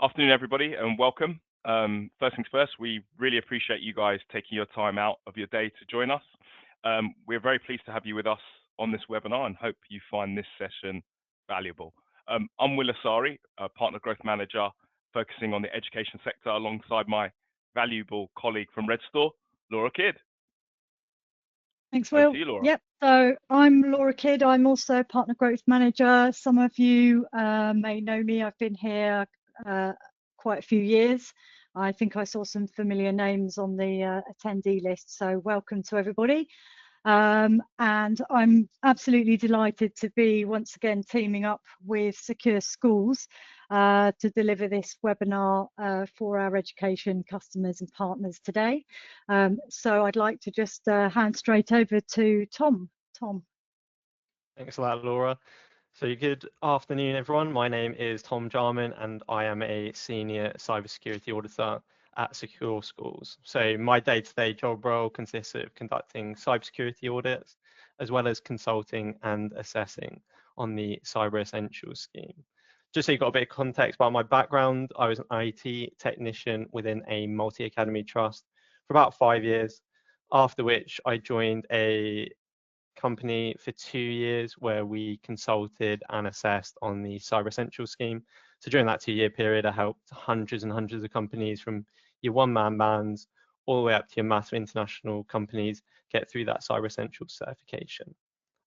Afternoon, everybody, and welcome. First things first, we really appreciate you guys taking your time out of your day to join us. We're very pleased to have you with us on this webinar and hope you find this session valuable. I'm Will Asare, Partner Growth Manager, focusing on the education sector alongside my valuable colleague from Redstor, Laura Kidd. Thanks, Will. Over to you, Laura. Yep, so I'm Laura Kidd. I'm also Partner Growth Manager. Some of you may know me. I've been here quite a few years. I think I saw some familiar names on the attendee list, so welcome to everybody. And I'm absolutely delighted to be once again teaming up with Secure Schools to deliver this webinar for our education customers and partners today. So I'd like to just hand straight over to Tom. Tom. Thanks a lot, Laura. So good afternoon, everyone. My name is Tom Jarman, and I am a Senior Cybersecurity Auditor at Secure Schools. So my day-to-day job role consists of conducting cybersecurity audits, as well as consulting and assessing on the CyberSentriq scheme. Just so you've got a bit of context about my background, I was an IT technician within a multi-academy trust for about 5 years, after which I joined a company for 2 years where we consulted and assessed on the CyberSentriq scheme. So during that 2-year period, I helped hundreds and hundreds of companies from your one-man bands all the way up to your massive international companies get through that CyberSentriq certification.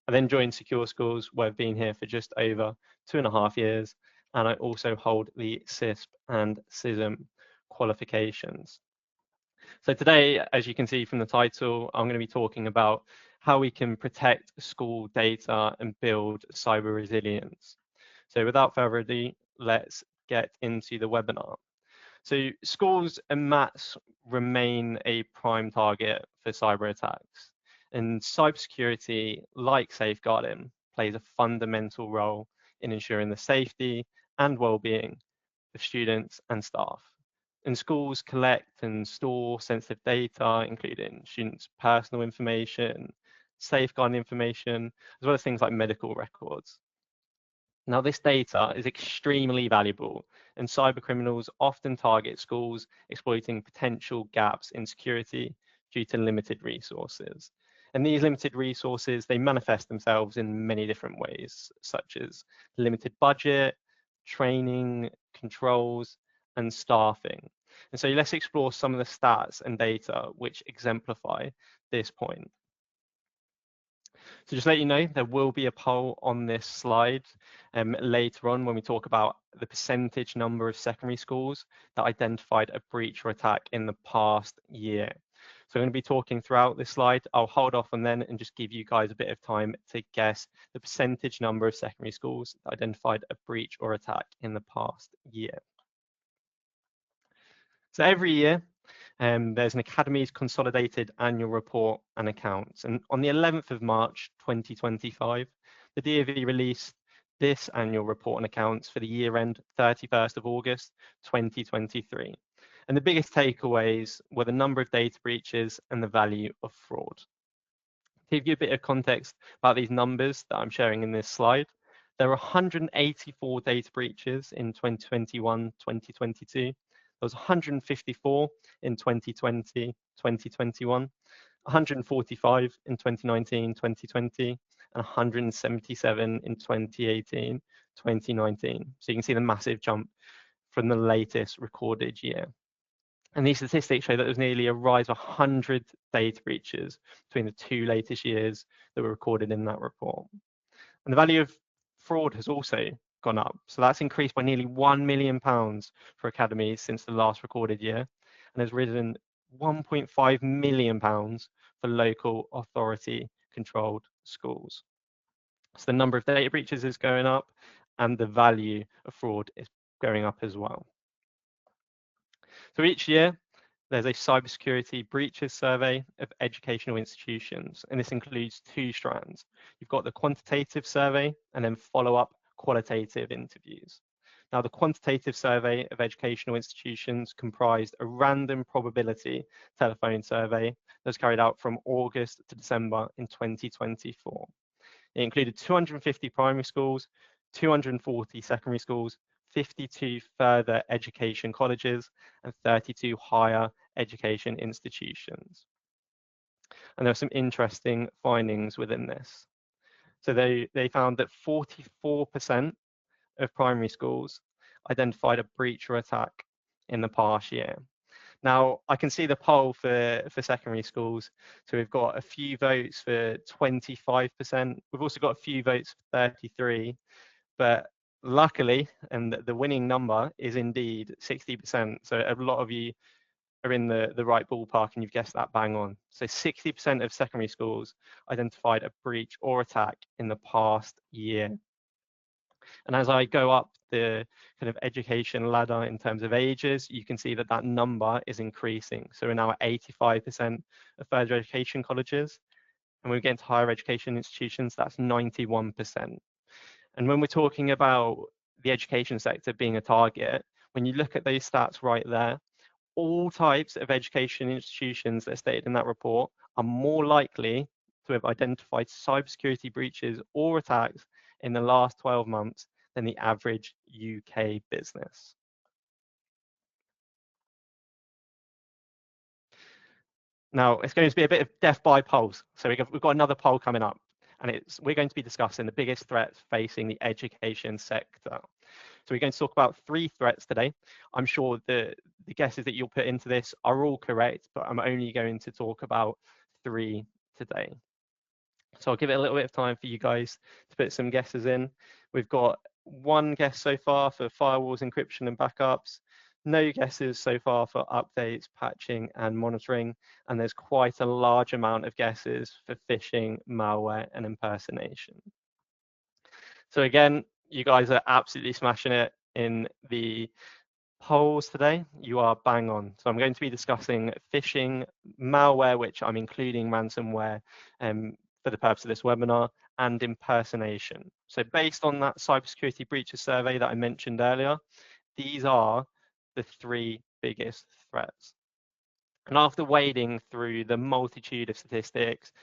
I then joined Secure Schools, where I've been here for just over 2.5 years, and I also hold the CISP and CISM qualifications. So today, as you can see from the title, I'm going to be talking about how we can protect school data and build cyber resilience. So without further ado, let's get into the webinar. So schools and MATs remain a prime target for cyber attacks, and cybersecurity, like safeguarding, plays a fundamental role in ensuring the safety and well-being of students and staff. And schools collect and store sensitive data, including students' personal information, safeguarding information, as well as things like medical records. Now, this data is extremely valuable, and cyber criminals often target schools, exploiting potential gaps in security due to limited resources. And these limited resources, they manifest themselves in many different ways, such as limited budget, training, controls, and staffing. And so let's explore some of the stats and data which exemplify this point. So just to let you know, there will be a poll on this slide later on when we talk about the percentage number of secondary schools that identified a breach or attack in the past year. So I'm going to be talking throughout this slide. I'll hold off on then and just give you guys a bit of time to guess the percentage number of secondary schools that identified a breach or attack in the past year. So every year, there's an Academy's consolidated annual report and accounts. And on the 11th of March, 2025, the DoD released this annual report and accounts for the year end 31st of August, 2023. And the biggest takeaways were the number of data breaches and the value of fraud. To give you a bit of context about these numbers that I'm sharing in this slide, there were 184 data breaches in 2021-2022. There was 154 in 2020, 2021, 145 in 2019, 2020, and 177 in 2018, 2019. So you can see the massive jump from the latest recorded year. And these statistics show that there's nearly a rise of 100 data breaches between the 2 latest years that were recorded in that report. And the value of fraud has also gone up. So that's increased by nearly £1 million for academies since the last recorded year, and has risen £1.5 million for local authority controlled schools. So the number of data breaches is going up and the value of fraud is going up as well. So each year, there's a cybersecurity breaches survey of educational institutions, and this includes 2 strands. You've got the quantitative survey and then follow-up qualitative interviews. Now, the quantitative survey of educational institutions comprised a random probability telephone survey that was carried out from August to December in 2024. It included 250 primary schools, 240 secondary schools, 52 further education colleges, and 32 higher education institutions. And there are some interesting findings within this. So they found that 44% of primary schools identified a breach or attack in the past year. Now, I can see the poll for secondary schools. So we've got a few votes for 25%. We've also got a few votes for 33%. But luckily, and the winning number is indeed 60%. So a lot of you are in the right ballpark and you've guessed that bang on. So 60% of secondary schools identified a breach or attack in the past year. And as I go up the kind of education ladder in terms of ages, you can see that that number is increasing. So we're now at 85% of further education colleges. And when we get into higher education institutions, that's 91%. And when we're talking about the education sector being a target, when you look at those stats right there, all types of education institutions that are stated in that report are more likely to have identified cybersecurity breaches or attacks in the last 12 months than the average UK business. Now, it's going to be a bit of death by polls. So we've got another poll coming up, and we're going to be discussing the biggest threats facing the education sector. So we're going to talk about 3 threats today. I'm sure the guesses that you'll put into this are all correct, but I'm only going to talk about 3 today. So I'll give it a little bit of time for you guys to put some guesses in. We've got 1 guess so far for firewalls, encryption, and backups. No guesses so far for updates, patching, and monitoring. And there's quite a large amount of guesses for phishing, malware, and impersonation. So again, you guys are absolutely smashing it in the polls today. You are bang on. So I'm going to be discussing phishing, malware, which I'm including ransomware for the purpose of this webinar, and impersonation. So based on that cybersecurity breaches survey that I mentioned earlier, these are the 3 biggest threats. And after wading through the multitude of statistics,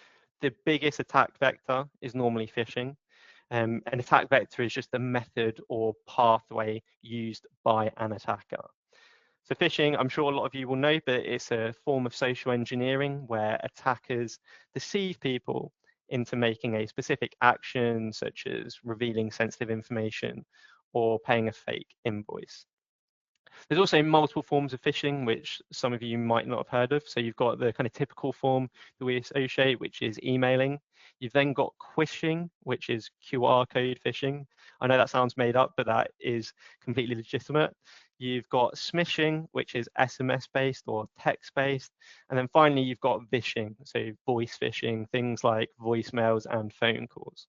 the biggest attack vector is normally phishing. An attack vector is just a method or pathway used by an attacker. So phishing, I'm sure a lot of you will know, but it's a form of social engineering where attackers deceive people into making a specific action, such as revealing sensitive information or paying a fake invoice. There's also multiple forms of phishing, which some of you might not have heard of. So you've got the kind of typical form that we associate, which is emailing. You've then got quishing, which is QR code phishing. I know that sounds made up, but that is completely legitimate. You've got smishing, which is SMS-based or text-based. And then finally, you've got vishing, so voice phishing, things like voicemails and phone calls.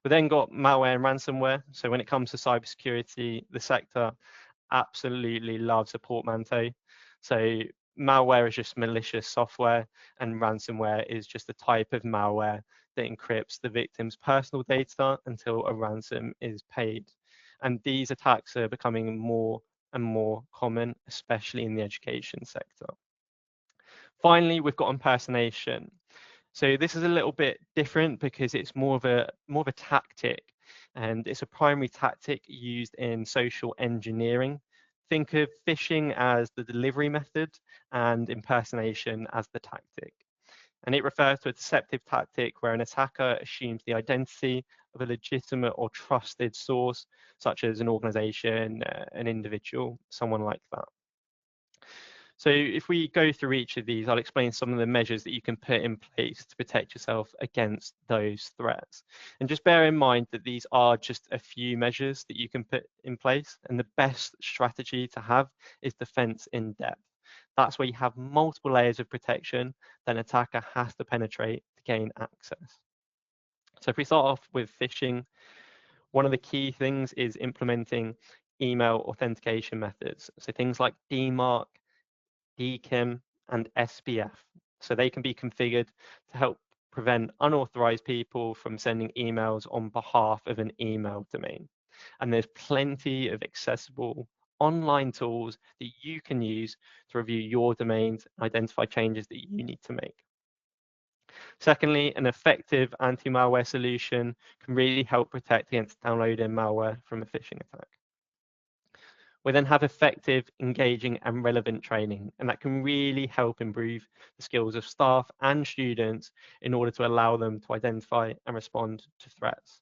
We then got malware and ransomware. So when it comes to cybersecurity, the sector absolutely loves a portmanteau. So malware is just malicious software, and ransomware is just a type of malware that encrypts the victim's personal data until a ransom is paid. And these attacks are becoming more and more common, especially in the education sector. Finally, we've got impersonation. So this is a little bit different because it's more of a tactic, and it's a primary tactic used in social engineering. Think of phishing as the delivery method and impersonation as the tactic. And it refers to a deceptive tactic where an attacker assumes the identity of a legitimate or trusted source, such as an organization, an individual, someone like that. So if we go through each of these, I'll explain some of the measures that you can put in place to protect yourself against those threats. And just bear in mind that these are just a few measures that you can put in place. And the best strategy to have is defense in depth. That's where you have multiple layers of protection that an attacker has to penetrate to gain access. So if we start off with phishing, one of the key things is implementing email authentication methods. So things like DMARC, DKIM, and SPF. So they can be configured to help prevent unauthorized people from sending emails on behalf of an email domain. And there's plenty of accessible online tools that you can use to review your domains and identify changes that you need to make. Secondly, an effective anti-malware solution can really help protect against downloading malware from a phishing attack. We then have effective, engaging and relevant training, and that can really help improve the skills of staff and students in order to allow them to identify and respond to threats.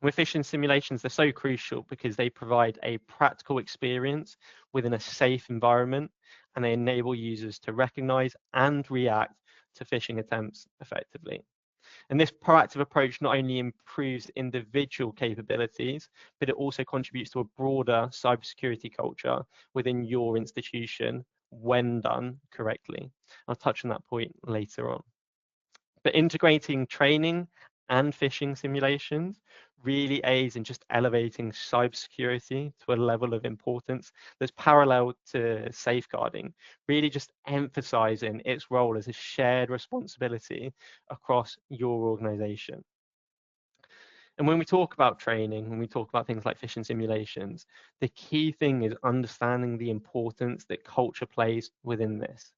With phishing simulations, they're so crucial because they provide a practical experience within a safe environment, and they enable users to recognize and react to phishing attempts effectively. And this proactive approach not only improves individual capabilities, but it also contributes to a broader cybersecurity culture within your institution when done correctly. I'll touch on that point later on. But integrating training and phishing simulations really aids in just elevating cybersecurity to a level of importance that's parallel to safeguarding, really just emphasizing its role as a shared responsibility across your organization. And when we talk about training, when we talk about things like phishing simulations, the key thing is understanding the importance that culture plays within this.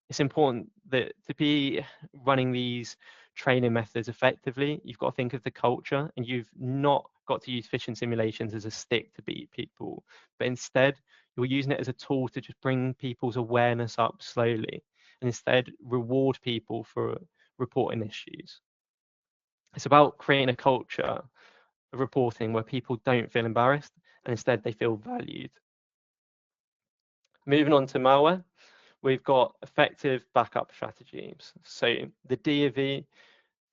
It's important that to be running these training methods effectively, you've got to think of the culture, and you've not got to use phishing simulations as a stick to beat people, but instead you're using it as a tool to just bring people's awareness up slowly, and instead reward people for reporting issues. It's about creating a culture of reporting where people don't feel embarrassed and instead they feel valued. Moving on to malware. We've got effective backup strategies. So the DoD,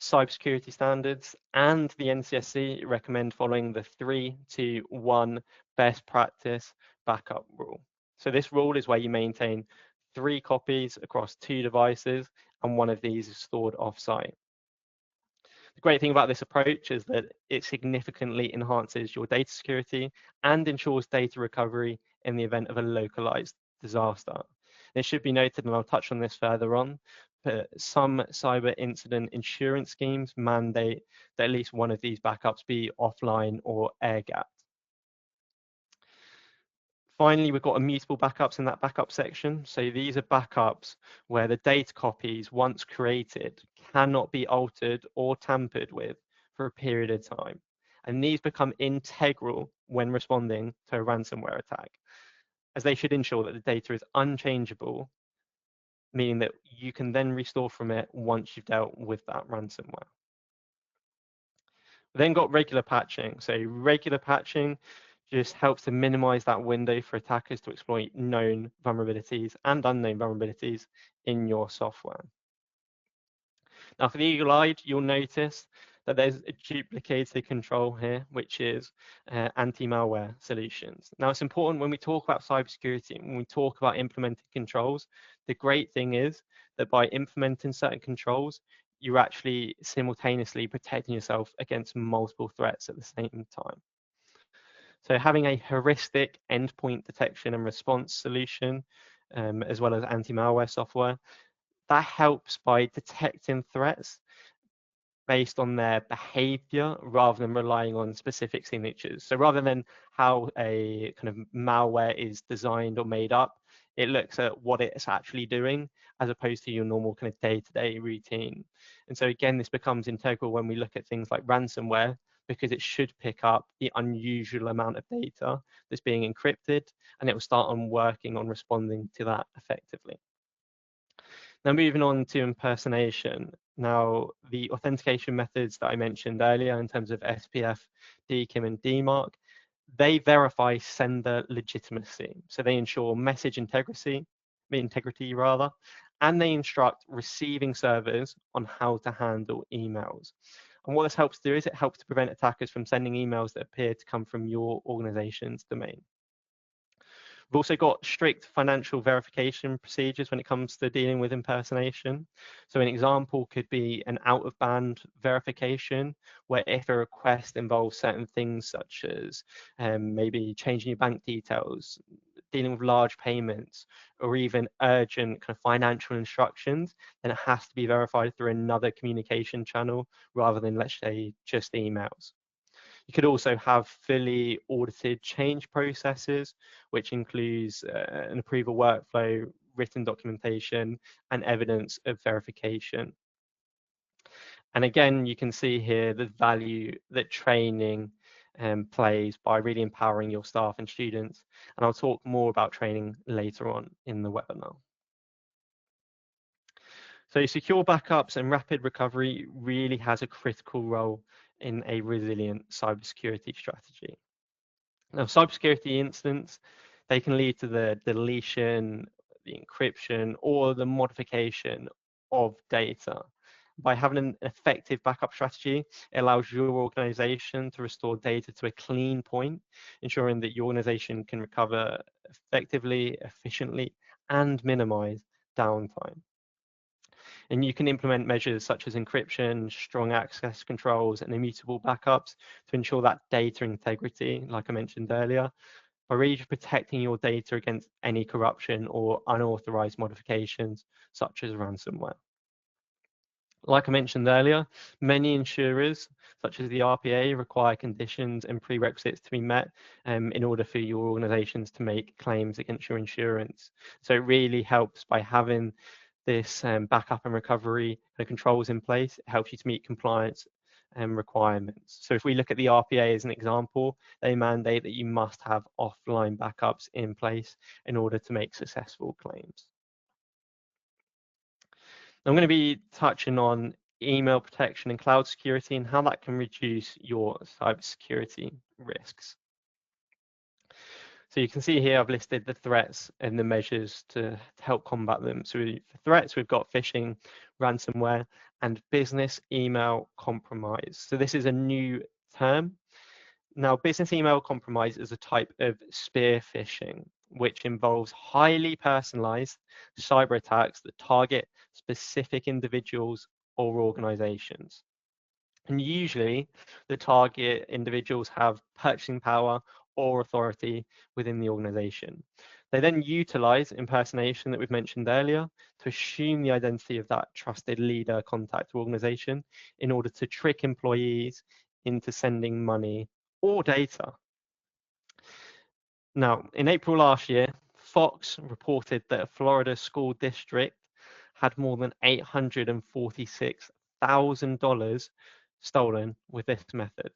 cybersecurity standards, and the NCSC recommend following the 3-2-1 best practice backup rule. So this rule is where you maintain 3 copies across 2 devices, and one of these is stored offsite. The great thing about this approach is that it significantly enhances your data security and ensures data recovery in the event of a localized disaster. It should be noted, and I'll touch on this further on, but some cyber incident insurance schemes mandate that at least one of these backups be offline or air-gapped. Finally, we've got immutable backups in that backup section. So these are backups where the data copies, once created, cannot be altered or tampered with for a period of time. And these become integral when responding to a ransomware attack, as they should ensure that the data is unchangeable, meaning that you can then restore from it once you've dealt with that ransomware. We then got regular patching. So regular patching just helps to minimize that window for attackers to exploit known vulnerabilities and unknown vulnerabilities in your software. Now, for the eagle-eyed, you'll notice that there's a duplicated control here, which is anti-malware solutions. Now, it's important when we talk about cybersecurity, when we talk about implementing controls, the great thing is that by implementing certain controls, you're actually simultaneously protecting yourself against multiple threats at the same time. So having a heuristic endpoint detection and response solution, as well as anti-malware software, that helps by detecting threats based on their behavior rather than relying on specific signatures. So rather than how a kind of malware is designed or made up, it looks at what it's actually doing as opposed to your normal kind of day-to-day routine. And so again, this becomes integral when we look at things like ransomware, because it should pick up the unusual amount of data that's being encrypted, and it will start on working on responding to that effectively. Now moving on to impersonation. Now the authentication methods that I mentioned earlier in terms of SPF, DKIM and DMARC, they verify sender legitimacy. So they ensure message integrity, and they instruct receiving servers on how to handle emails. And what this helps do is it helps to prevent attackers from sending emails that appear to come from your organization's domain. We've also got strict financial verification procedures when it comes to dealing with impersonation. So an example could be an out-of-band verification, where if a request involves certain things such as maybe changing your bank details, dealing with large payments, or even urgent kind of financial instructions, then it has to be verified through another communication channel rather than, let's say, just emails. You could also have fully audited change processes, which includes an approval workflow, written documentation, and evidence of verification. And again, you can see here the value that training plays by really empowering your staff and students. And I'll talk more about training later on in the webinar. So secure backups and rapid recovery really has a critical role in a resilient cybersecurity strategy. Now, cybersecurity incidents, they can lead to the deletion, the encryption, or the modification of data. By having an effective backup strategy, it allows your organization to restore data to a clean point, ensuring that your organization can recover effectively, efficiently, and minimize downtime. And you can implement measures such as encryption, strong access controls, and immutable backups to ensure that data integrity, like I mentioned earlier, by really protecting your data against any corruption or unauthorized modifications, such as ransomware. Like I mentioned earlier, many insurers, such as the RPA, require conditions and prerequisites to be met in order for your organizations to make claims against your insurance. So it really helps by having this backup and recovery controls in place. It helps you to meet compliance requirements. So if we look at the RPA as an example, they mandate that you must have offline backups in place in order to make successful claims. I'm going to be touching on email protection and cloud security and how that can reduce your cybersecurity risks. So you can see here I've listed the threats and the measures to help combat them. So for threats, we've got phishing, ransomware, and business email compromise. So this is a new term. Now, business email compromise is a type of spear phishing, which involves highly personalized cyber attacks that target specific individuals or organizations. And usually the target individuals have purchasing power or authority within the organization. They then utilize impersonation that we've mentioned earlier to assume the identity of that trusted leader, contact, or organization in order to trick employees into sending money or data. Now, in April last year, Fox reported that a Florida school district had more than $846,000 stolen with this method.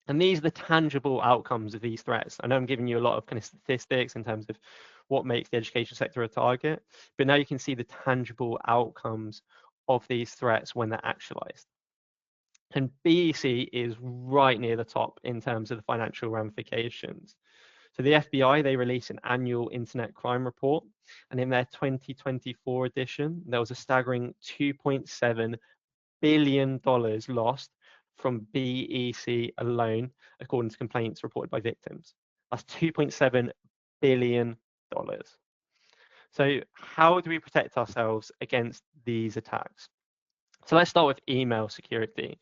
And these are the tangible outcomes of these threats. I know I'm giving you a lot of kind of statistics in terms of what makes the education sector a target, but now you can see the tangible outcomes of these threats when they're actualized. And BEC is right near the top in terms of the financial ramifications. So the FBI, they release an annual internet crime report, and in their 2024 edition, there was a staggering $2.7 billion lost from BEC alone, according to complaints reported by victims. That's $2.7 billion. So how do we protect ourselves against these attacks? So let's start with email security.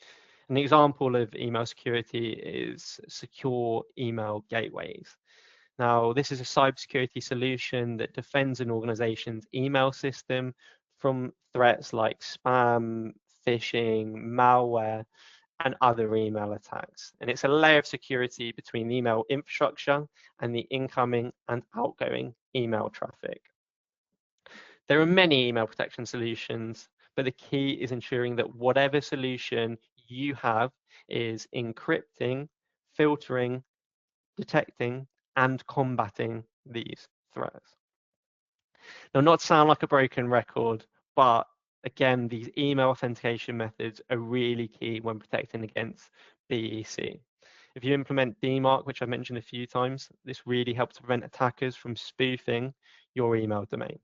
An example of email security is secure email gateways. Now, this is a cybersecurity solution that defends an organization's email system from threats like spam, phishing, malware, and other email attacks. And it's a layer of security between the email infrastructure and the incoming and outgoing email traffic. There are many email protection solutions, but the key is ensuring that whatever solution you have is encrypting, filtering, detecting, and combating these threats. Now, not to sound like a broken record, but again, these email authentication methods are really key when protecting against BEC. If you implement DMARC, which I've mentioned a few times, this really helps to prevent attackers from spoofing your email domain.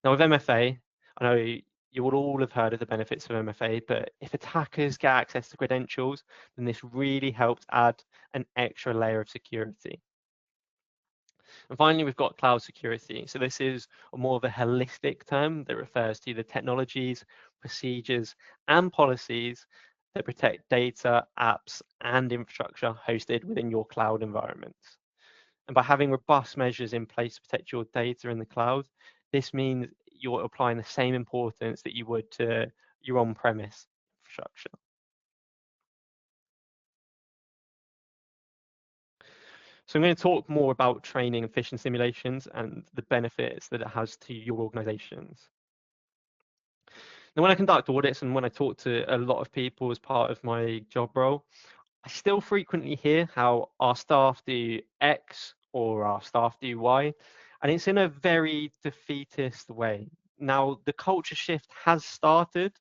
Now, with MFA, I know you would all have heard of the benefits of MFA, but if attackers get access to credentials, then this really helps add an extra layer of security. And finally, we've got cloud security. So this is more of a holistic term that refers to the technologies, procedures, and policies that protect data, apps, and infrastructure hosted within your cloud environments. And by having robust measures in place to protect your data in the cloud, this means you're applying the same importance that you would to your on-premise infrastructure. So I'm going to talk more about training and phishing simulations and the benefits that it has to your organizations. Now, when I conduct audits and when I talk to a lot of people as part of my job role, I still frequently hear how our staff do X or our staff do Y, and it's in a very defeatist way. Now, the culture shift has started,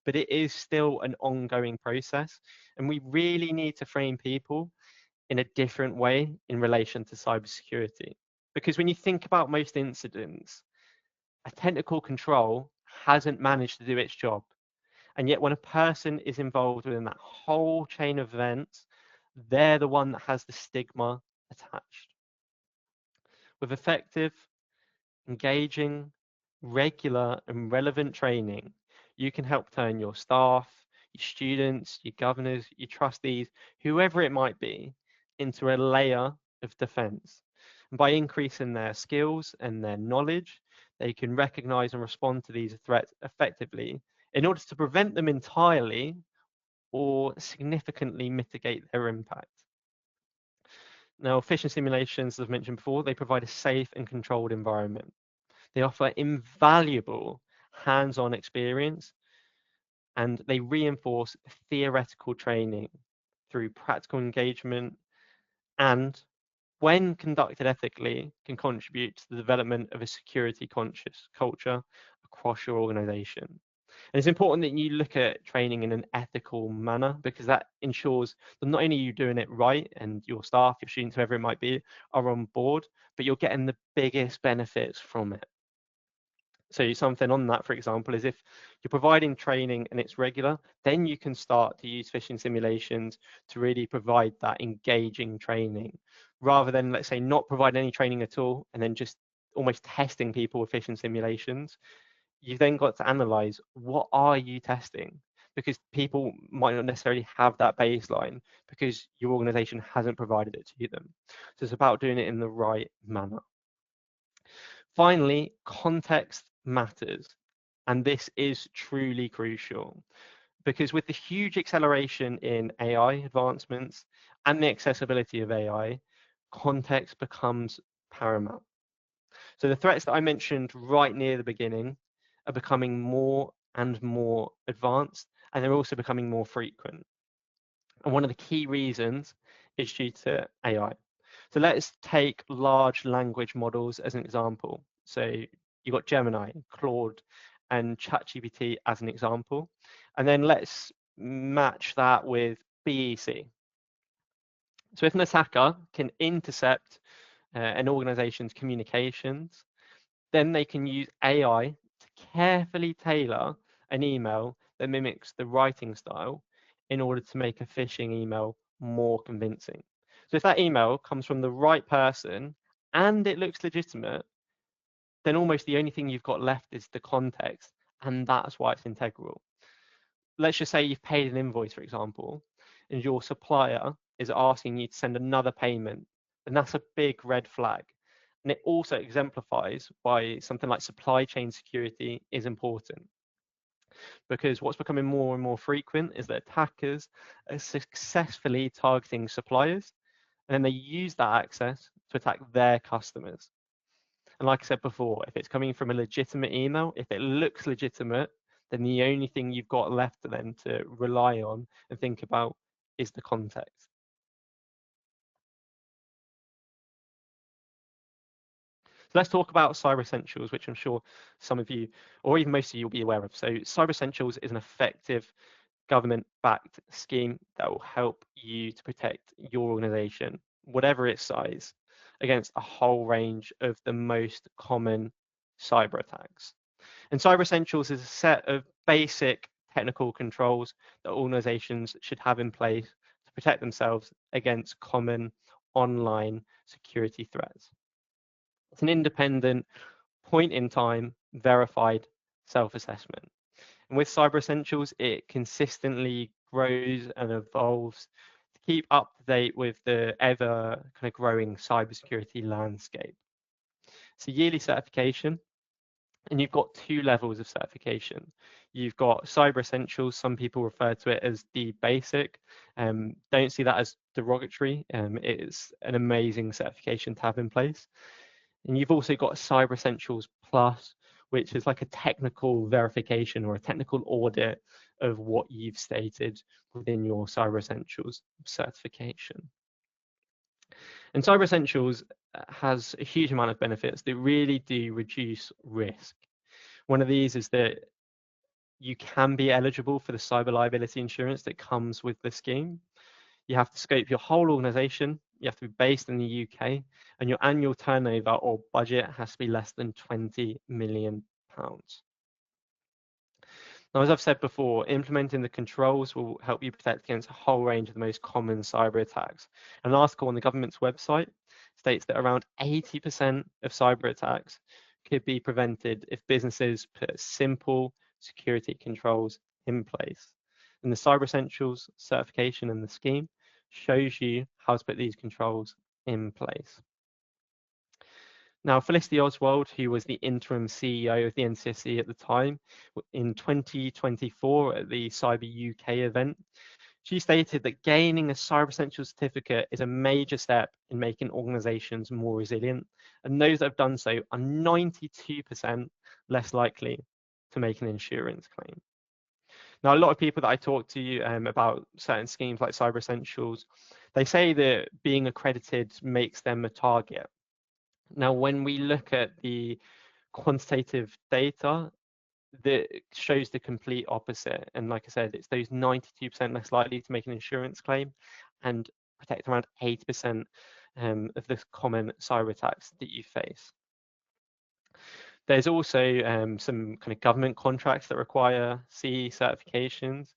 but it is still an ongoing process, and we really need to frame people in a different way in relation to cybersecurity. Because when you think about most incidents, a technical control hasn't managed to do its job. And yet when a person is involved within that whole chain of events, they're the one that has the stigma attached. With effective, engaging, regular and relevant training, you can help turn your staff, your students, your governors, your trustees, whoever it might be, into a layer of defense. And by increasing their skills and their knowledge, they can recognize and respond to these threats effectively in order to prevent them entirely or significantly mitigate their impact. Now, phishing simulations, as I've mentioned before, they provide a safe and controlled environment. They offer invaluable hands-on experience, and they reinforce theoretical training through practical engagement, and when conducted ethically, can contribute to the development of a security conscious culture across your organization. And it's important that you look at training in an ethical manner, because that ensures that not only are you doing it right and your staff, your students, whoever it might be, are on board, but you're getting the biggest benefits from it. So something on that, for example, is if you're providing training and it's regular, then you can start to use phishing simulations to really provide that engaging training, rather than, let's say, not provide any training at all and then just almost testing people with phishing simulations. You've then got to analyze, what are you testing? Because people might not necessarily have that baseline because your organization hasn't provided it to them. So it's about doing it in the right manner. Finally, context matters. And this is truly crucial, because with the huge acceleration in AI advancements and the accessibility of AI, context becomes paramount. So the threats that I mentioned right near the beginning are becoming more and more advanced, and they're also becoming more frequent. And one of the key reasons is due to AI. So let's take large language models as an example. So you've got Gemini, Claude, and ChatGPT as an example. And then let's match that with BEC. So if an attacker can intercept an organization's communications, then they can use AI to carefully tailor an email that mimics the writing style in order to make a phishing email more convincing. So if that email comes from the right person and it looks legitimate, then almost the only thing you've got left is the context, and that's why it's integral. Let's just say you've paid an invoice, for example, and your supplier is asking you to send another payment, and that's a big red flag. And it also exemplifies why something like supply chain security is important. Because what's becoming more and more frequent is that attackers are successfully targeting suppliers, and then they use that access to attack their customers. And like I said before, if it's coming from a legitimate email, if it looks legitimate, then the only thing you've got left then to rely on and think about is the context. So let's talk about Cyber Essentials, which I'm sure some of you, or even most of you, will be aware of. So Cyber Essentials is an effective government-backed scheme that will help you to protect your organization, whatever its size, against a whole range of the most common cyber attacks. And Cyber Essentials is a set of basic technical controls that organizations should have in place to protect themselves against common online security threats. It's an independent, point in time, verified self-assessment. And with Cyber Essentials, it consistently grows and evolves to keep up to date with the ever kind of growing cybersecurity landscape. It's a yearly certification, and you've got two levels of certification. You've got Cyber Essentials, some people refer to it as the basic. Don't see that as derogatory. It's an amazing certification to have in place. And you've also got Cyber Essentials Plus, which is like a technical verification or a technical audit of what you've stated within your Cyber Essentials certification. And Cyber Essentials has a huge amount of benefits that really do reduce risk. One of these is that you can be eligible for the cyber liability insurance that comes with the scheme. You have to scope your whole organization, you have to be based in the UK, and your annual turnover or budget has to be less than £20 million. Now, as I've said before, implementing the controls will help you protect against a whole range of the most common cyber attacks. An article on the government's website states that around 80% of cyber attacks could be prevented if businesses put simple security controls in place. And the Cyber Essentials certification and the scheme shows you how to put these controls in place. Now, Felicity Oswald, who was the interim CEO of the NCSC at the time, in 2024 at the Cyber UK event, she stated that gaining a Cyber Essentials certificate is a major step in making organizations more resilient, and those that have done so are 92% less likely to make an insurance claim. Now, a lot of people that I talk to about certain schemes like Cyber Essentials, they say that being accredited makes them a target. Now, when we look at the quantitative data, that shows the complete opposite. And like I said, it's those 92% less likely to make an insurance claim and protect around 80% of the common cyber attacks that you face. There's also some kind of government contracts that require CE certifications.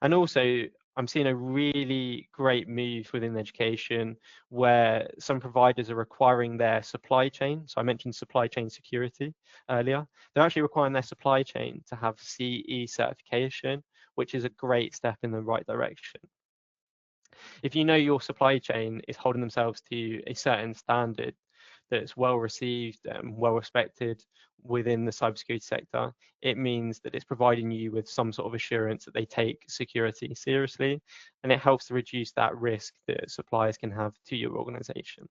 And also, I'm seeing a really great move within education where some providers are requiring their supply chain. So I mentioned supply chain security earlier. They're actually requiring their supply chain to have CE certification, which is a great step in the right direction. If you know your supply chain is holding themselves to a certain standard that's well received and well respected within the cybersecurity sector, it means that it's providing you with some sort of assurance that they take security seriously, and it helps to reduce that risk that suppliers can have to your organization.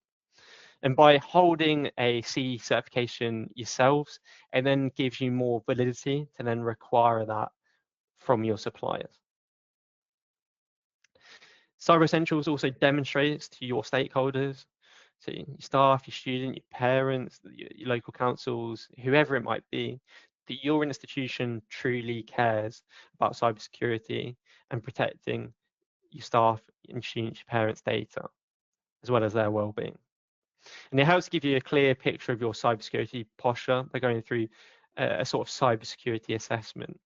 And by holding a CE certification yourselves, it then gives you more validity to then require that from your suppliers. Cyber Essentials also demonstrates to your stakeholders, so your staff, your student, your parents, your local councils, whoever it might be, that your institution truly cares about cybersecurity and protecting your staff and students, your parents' data, as well as their well-being. And it helps give you a clear picture of your cybersecurity posture by going through a sort of cybersecurity assessment.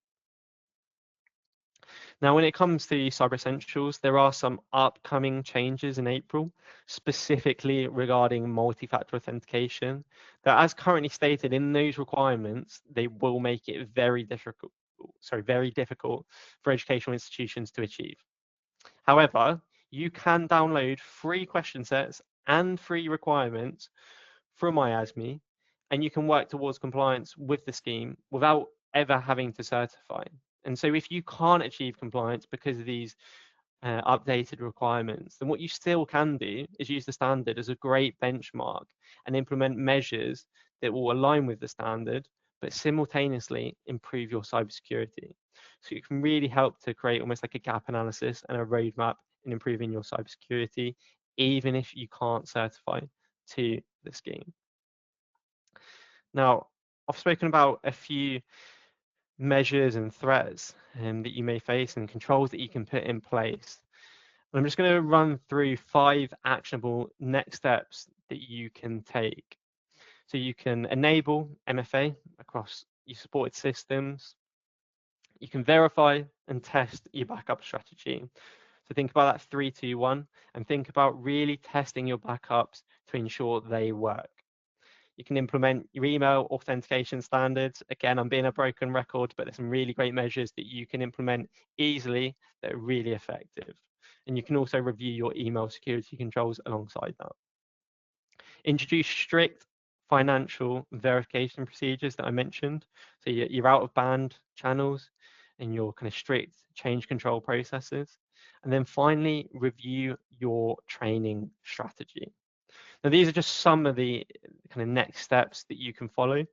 Now, when it comes to Cyber Essentials, there are some upcoming changes in April, specifically regarding multi-factor authentication, that as currently stated in those requirements, they will make it very difficult for educational institutions to achieve. However, you can download free question sets and free requirements from IASME, and you can work towards compliance with the scheme without ever having to certify. And so if you can't achieve compliance because of these updated requirements, then what you still can do is use the standard as a great benchmark and implement measures that will align with the standard, but simultaneously improve your cybersecurity. So it can really help to create almost like a gap analysis and a roadmap in improving your cybersecurity, even if you can't certify to the scheme. Now, I've spoken about a few measures and threats that you may face and controls that you can put in place. And I'm just going to run through 5 actionable next steps that you can take. So you can enable MFA across your supported systems. You can verify and test your backup strategy. So think about that 3-2-1 and think about really testing your backups to ensure they work. You can implement your email authentication standards. Again, I'm being a broken record, but there's some really great measures that you can implement easily that are really effective. And you can also review your email security controls alongside that. Introduce strict financial verification procedures that I mentioned. So your out-of-band channels and your kind of strict change control processes. And then finally, review your training strategy. Now, these are just some of the kind of next steps that you can follow.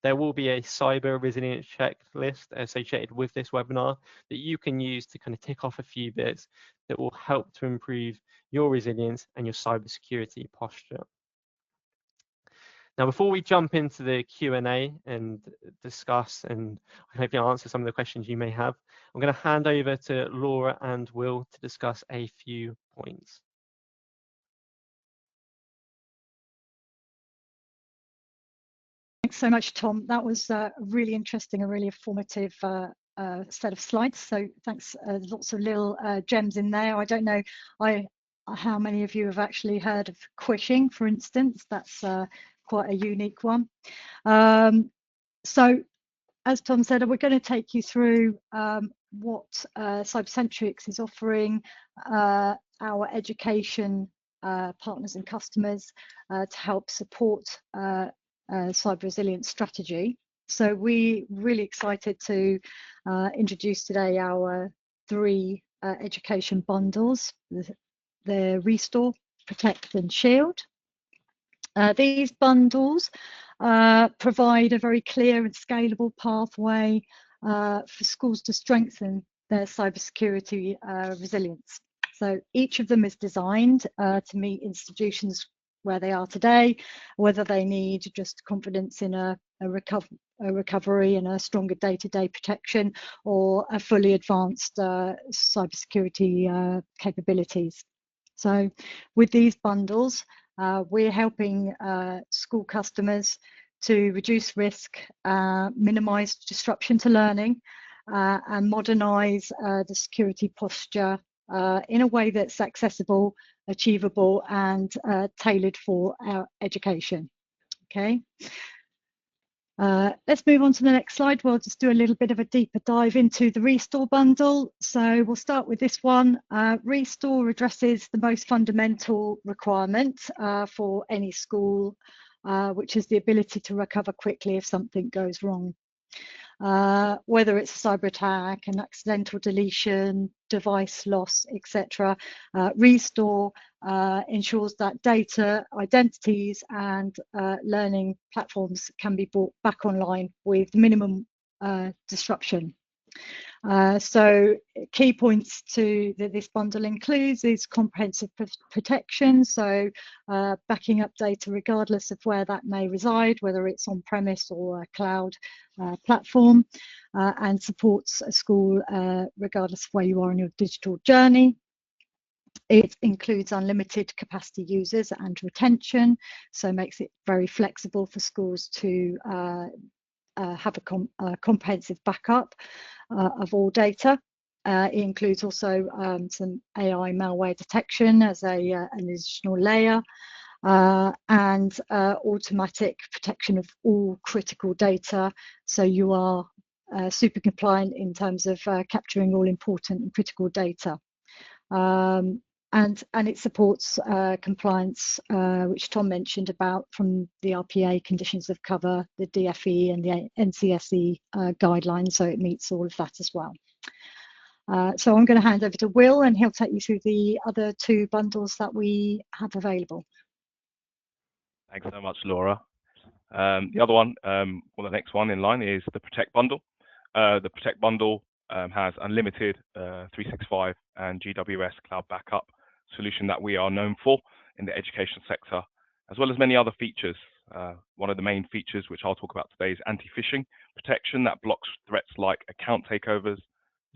there will be a cyber resilience checklist associated with this webinar that you can use to kind of tick off a few bits that will help to improve your resilience and your cybersecurity posture. Now, before we jump into the Q&A and discuss and hopefully answer some of the questions you may have, I'm going to hand over to Laura and Will to discuss a few points. Thanks so much, Tom. That was really interesting, a really informative set of slides. So thanks, lots of little gems in there. I don't know how many of you have actually heard of phishing, for instance. That's quite a unique one. So as Tom said, we're going to take you through what CyberSentriq is offering our education partners and customers to help support cyber resilience strategy. So we're really excited to introduce today our 3 education bundles, the Restore, Protect and Shield. These bundles provide a very clear and scalable pathway for schools to strengthen their cybersecurity resilience. So each of them is designed to meet institutions where they are today, whether they need just confidence in a recovery and a stronger day-to-day protection, or a fully advanced cybersecurity capabilities. So with these bundles, we're helping school customers to reduce risk, minimize disruption to learning, and modernize the security posture in a way that's accessible, achievable, and tailored for our education. Okay. Let's move on to the next slide. We'll just do a little bit of a deeper dive into the Restore bundle. So we'll start with this one. Restore addresses the most fundamental requirement for any school, which is the ability to recover quickly if something goes wrong. Whether it's a cyber attack, an accidental deletion, device loss, etc. Restore ensures that data, identities, and learning platforms can be brought back online with minimum disruption. So key points that this bundle includes is comprehensive protection, so backing up data regardless of where that may reside, whether it's on premise or a cloud platform, and supports a school regardless of where you are in your digital journey. It includes unlimited capacity users and retention, so makes it very flexible for schools to have a comprehensive backup of all data. It includes also some AI malware detection as an additional layer, and automatic protection of all critical data, so you are super compliant in terms of capturing all important and critical data. And it supports compliance, which Tom mentioned about, from the RPA conditions of cover, the DFE and the NCSE guidelines, so it meets all of that as well. So I'm going to hand over to Will, and he'll take you through the other 2 bundles that we have available. Thanks so much, Laura. The other one, well, the next one in line is the Protect bundle. The Protect bundle has unlimited 365 and GWS cloud backup solution that we are known for in the education sector, as well as many other features. One of the main features, which I'll talk about today, is anti-phishing protection that blocks threats like account takeovers,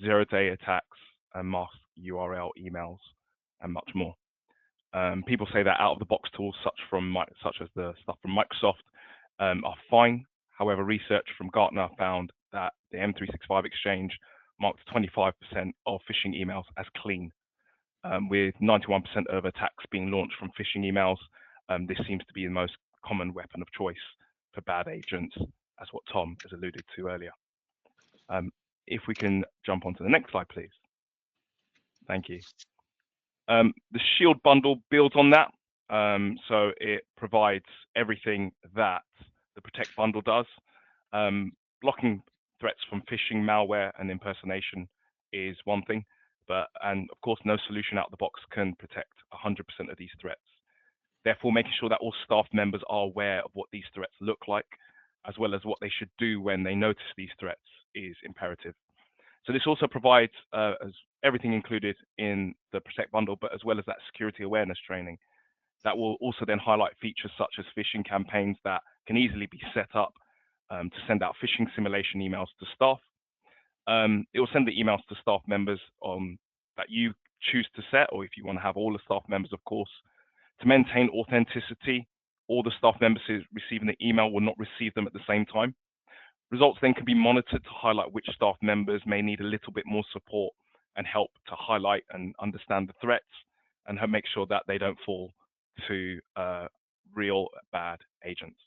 zero-day attacks, and masked URL emails, and much more. People say that out-of-the-box tools such as the stuff from Microsoft are fine. However, research from Gartner found that the M365 Exchange marked 25% of phishing emails as clean. With 91% of attacks being launched from phishing emails, this seems to be the most common weapon of choice for bad agents, as what Tom has alluded to earlier. If we can jump onto the next slide, please. Thank you. The Shield bundle builds on that, so it provides everything that the Protect bundle does. Blocking threats from phishing, malware, and impersonation is one thing, and of course, no solution out of the box can protect 100% of these threats. Therefore, making sure that all staff members are aware of what these threats look like, as well as what they should do when they notice these threats is imperative. So this also provides as everything included in the Protect bundle, but as well as that security awareness training that will also then highlight features such as phishing campaigns that can easily be set up to send out phishing simulation emails to staff. It will send the emails to staff members that you choose to set, or if you want to have all the staff members, of course. To maintain authenticity, all the staff members receiving the email will not receive them at the same time. Results then can be monitored to highlight which staff members may need a little bit more support and help to highlight and understand the threats and make sure that they don't fall to real bad agents.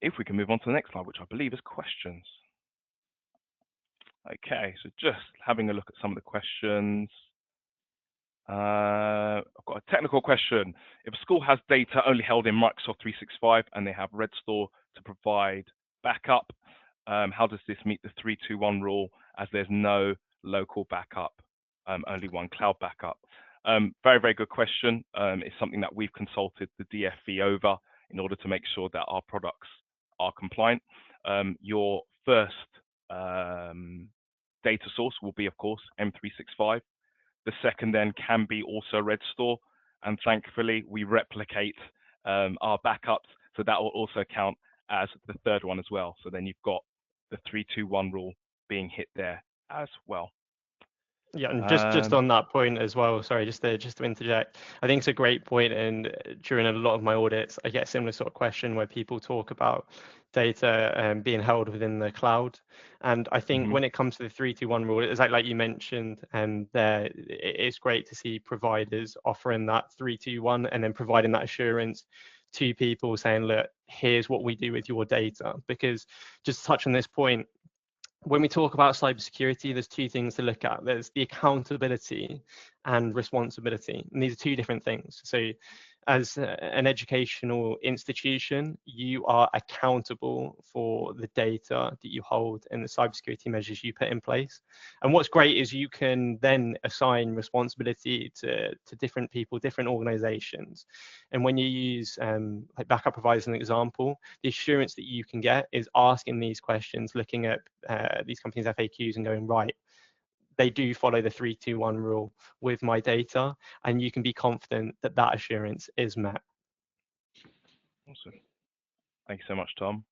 If we can move on to the next slide, which I believe is questions. Okay, so just having a look at some of the questions. I've got a technical question. If a school has data only held in Microsoft 365 and they have Redstor to provide backup, how does this meet the 3-2-1 rule as there's no local backup, only one cloud backup? Very, very good question. It's something that we've consulted the DFE over in order to make sure that our products are compliant. Your first data source will be, of course, M365. The second then can be also Redstor, and thankfully we replicate our backups, so that will also count as the third one as well. So then you've got the 3-2-1 rule being hit there as well. Yeah, and just on that point as well, sorry, just to interject, I think it's a great point, and during a lot of my audits, I get a similar sort of question where people talk about data being held within the cloud. And I think when it comes to the 3-2-1 rule, it's like you mentioned, there it's great to see providers offering that 3-2-1 and then providing that assurance to people saying, look, here's what we do with your data. Because just to touch on this point, when we talk about cybersecurity, there's two things to look at. There's the accountability and responsibility. And these are two different things. So as an educational institution, you are accountable for the data that you hold and the cybersecurity measures you put in place. And what's great is you can then assign responsibility to different people, different organizations. And when you use like backup providers as an example, the assurance that you can get is asking these questions, looking at these companies' FAQs and going, right, they do follow the 3-2-1 rule with my data, and you can be confident that that assurance is met. Awesome. Thank you so much, Tom.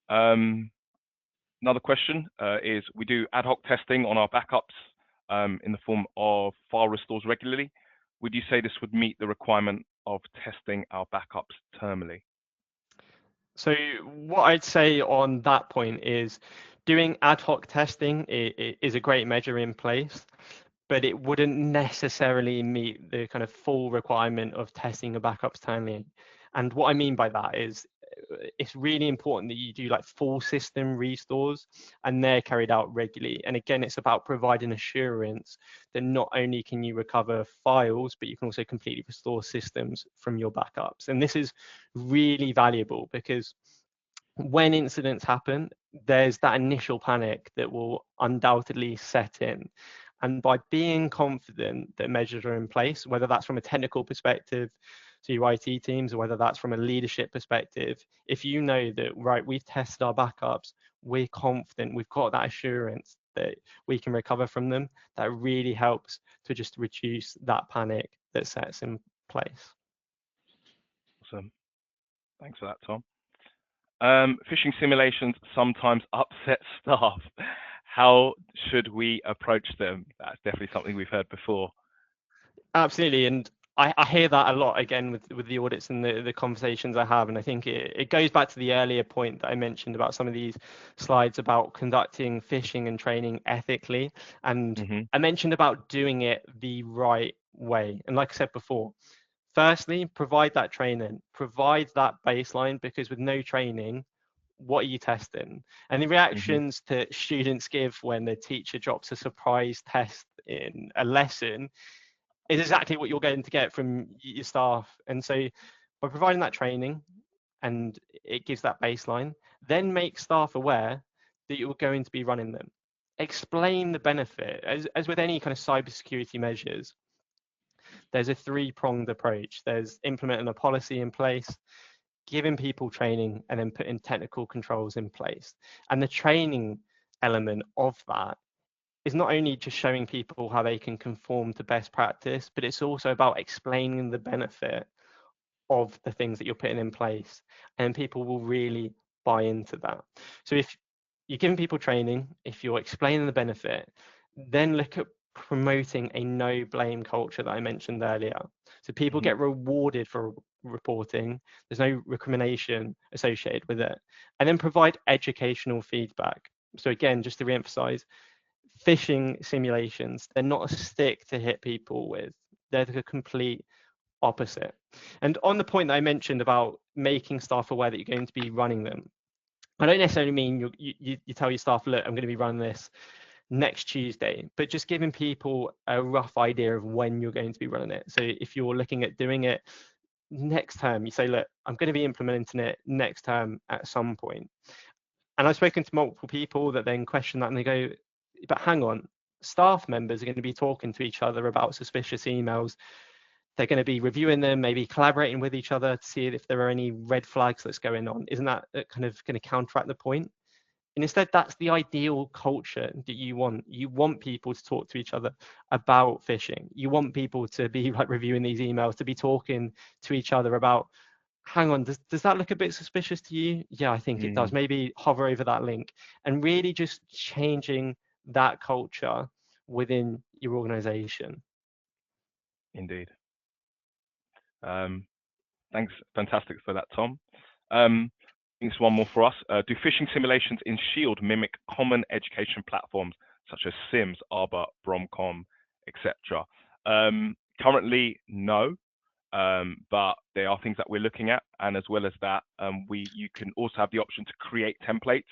Another question is, we do ad hoc testing on our backups in the form of file restores regularly. Would you say this would meet the requirement of testing our backups terminally? So what I'd say on that point is doing ad hoc testing is a great measure in place, but it wouldn't necessarily meet the kind of full requirement of testing your backups terminally. And what I mean by that is it's really important that you do like full system restores, and they're carried out regularly. And again, it's about providing assurance that not only can you recover files, but you can also completely restore systems from your backups. And this is really valuable because when incidents happen, there's that initial panic that will undoubtedly set in. And by being confident that measures are in place, whether that's from a technical perspective to your IT teams, or whether that's from a leadership perspective, if you know that, right, we've tested our backups, we're confident, we've got that assurance that we can recover from them, that really helps to just reduce that panic that sets in place. Awesome. Thanks for that, Tom. Phishing simulations sometimes upset staff. How should we approach them? That's definitely something we've heard before. Absolutely, and I hear that a lot again with the audits and the conversations I have, and I think it goes back to the earlier point that I mentioned about some of these slides about conducting phishing and training ethically, and I mentioned about doing it the right way. And like I said before, firstly, provide that training, provide that baseline, because with no training, what are you testing? And the reactions that students give when the teacher drops a surprise test in a lesson is exactly what you're going to get from your staff. And so by providing that training and it gives that baseline, then make staff aware that you're going to be running them. Explain the benefit. As with any kind of cybersecurity measures, there's a three-pronged approach. There's implementing a policy in place, giving people training and then putting technical controls in place. And the training element of that is not only just showing people how they can conform to best practice, but it's also about explaining the benefit of the things that you're putting in place, and people will really buy into that. So if you're giving people training, if you're explaining the benefit, then look at promoting a no blame culture that I mentioned earlier. So people get rewarded for reporting, there's no recrimination associated with it, and then provide educational feedback. So again, just to re-emphasize, phishing simulations, they're not a stick to hit people with, they're the complete opposite. And on the point that I mentioned about making staff aware that you're going to be running them, I don't necessarily mean you tell your staff, look, I'm going to be running this next Tuesday, but just giving people a rough idea of when you're going to be running it. So if you're looking at doing it next term, you say, look, I'm going to be implementing it next term at some point. And I've spoken to multiple people that then question that and they go, but hang on, staff members are going to be talking to each other about suspicious emails. They're going to be reviewing them, maybe collaborating with each other to see if there are any red flags that's going on. Isn't that kind of going to counteract the point? And instead, that's the ideal culture that you want. You want people to talk to each other about phishing. You want people to be like reviewing these emails, to be talking to each other about, hang on, does that look a bit suspicious to you? Yeah, I think it does. Maybe hover over that link, and really just changing that culture within your organization. Indeed. Thanks, fantastic for that, Tom. It's one more for us. Do phishing simulations in Shield mimic common education platforms such as Sims, Arbor, Bromcom, etc.? Currently, no, but there are things that we're looking at, and as well as that, you can also have the option to create templates,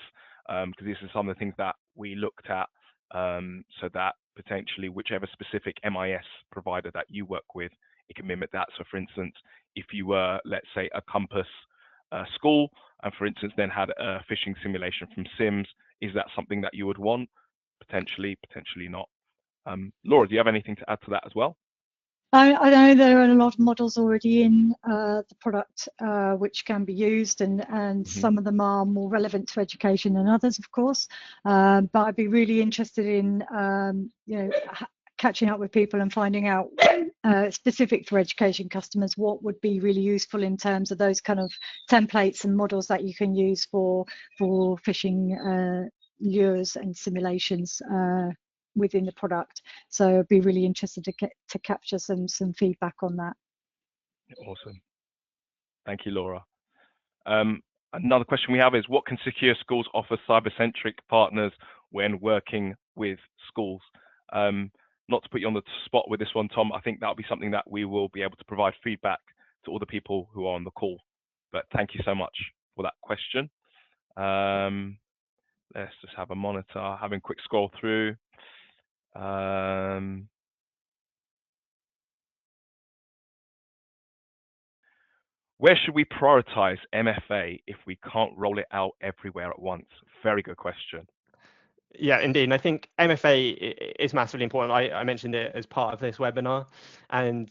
because this is some of the things that we looked at, so that potentially whichever specific MIS provider that you work with, it can mimic that. So for instance, if you were, let's say, a Compass school, and for instance then had a phishing simulation from Sims, is that something that you would want? Potentially, potentially not. Laura, do you have anything to add to that as well? I know there are a lot of models already in the product which can be used, and some of them are more relevant to education than others, of course. But I'd be really interested in catching up with people and finding out specific for education customers what would be really useful in terms of those kind of templates and models that you can use for phishing lures and simulations within the product. So I'd be really interested to capture some feedback on that. Awesome. Thank you, Laura. Another question we have is, what can secure schools offer CyberSentriq partners when working with schools? Not to put you on the spot with this one, Tom, I think that'll be something that we will be able to provide feedback to all the people who are on the call. But thank you so much for that question. Let's just have a monitor, having a quick scroll through. Where should we prioritize MFA if we can't roll it out everywhere at once? Very good question. Yeah, indeed. And I think MFA is massively important. I mentioned it as part of this webinar. And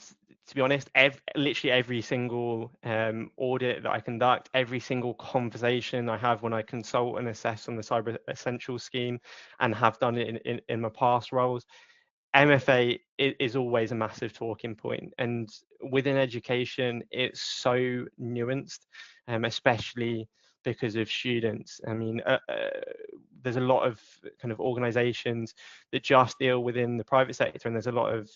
to be honest, literally every single audit that I conduct, every single conversation I have when I consult and assess on the Cyber Essentials scheme, and have done it in my past roles, MFA is always a massive talking point. And within education, it's so nuanced, especially because of students. I mean, there's a lot of kind of organizations that just deal within the private sector, and there's a lot of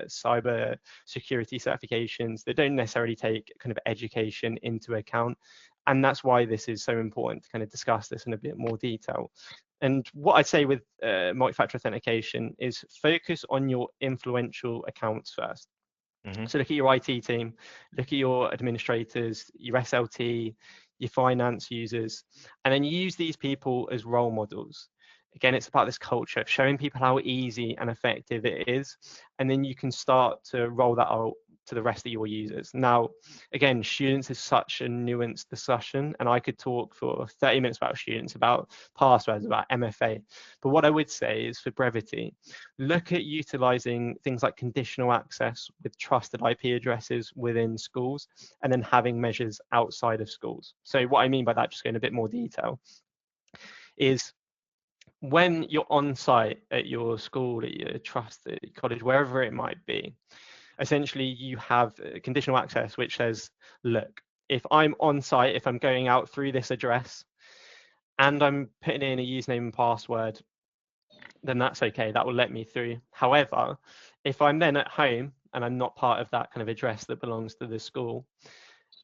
cyber security certifications that don't necessarily take kind of education into account. And that's why this is so important to kind of discuss this in a bit more detail. And what I'd say with multi-factor authentication is focus on your influential accounts first. So look at your IT team, look at your administrators, your SLT, your finance users, and then use these people as role models. Again, it's about this culture of showing people how easy and effective it is, and then you can start to roll that out to the rest of your users. Now, again, students is such a nuanced discussion, and I could talk for 30 minutes about students, about passwords, about MFA. But what I would say is, for brevity, look at utilizing things like conditional access with trusted IP addresses within schools, and then having measures outside of schools. So what I mean by that, just going a bit more detail, is when you're on site at your school, at your trust, at your college, wherever it might be, essentially you have conditional access which says, look, if I'm on site, if I'm going out through this address and I'm putting in a username and password, then that's okay, that will let me through. However, if I'm then at home and I'm not part of that kind of address that belongs to the school,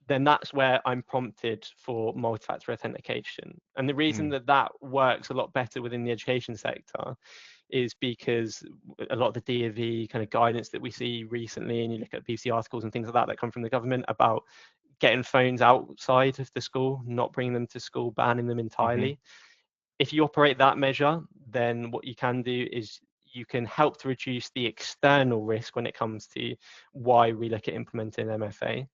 then that's where I'm prompted for multi-factor authentication. And the reason that that works a lot better within the education sector is because a lot of the DOV kind of guidance that we see recently, and you look at BBC articles and things like that that come from the government about getting phones outside of the school, not bringing them to school, banning them entirely. If you operate that measure, then what you can do is you can help to reduce the external risk when it comes to why we look at implementing MFA.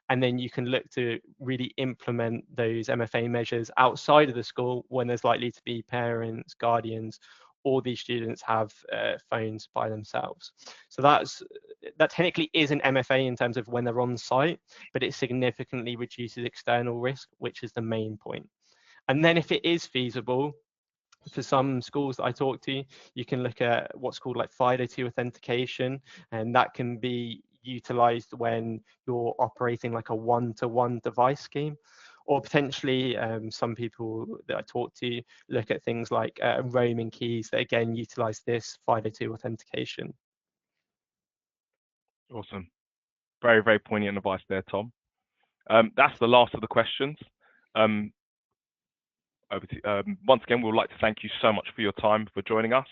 And then you can look to really implement those MFA measures outside of the school when there's likely to be parents, guardians, or these students have phones by themselves. So that technically is an MFA in terms of when they're on site, but it significantly reduces external risk, which is the main point. And then if it is feasible, for some schools that I talk to, you can look at what's called like FIDO2 authentication, and that can be utilized when you're operating like a one-to-one device scheme, or potentially some people that I talk to look at things like roaming keys that again utilize this FIDO2 authentication. Awesome. Very, very poignant advice there, Tom. That's the last of the questions. Once again, we would like to thank you so much for your time, for joining us.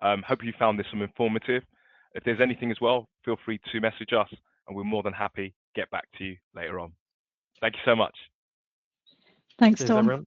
Hope you found this informative. If there's anything as well, feel free to message us, and we're more than happy to get back to you later on. Thank you so much. Thanks, Cheers, Tom. everyone.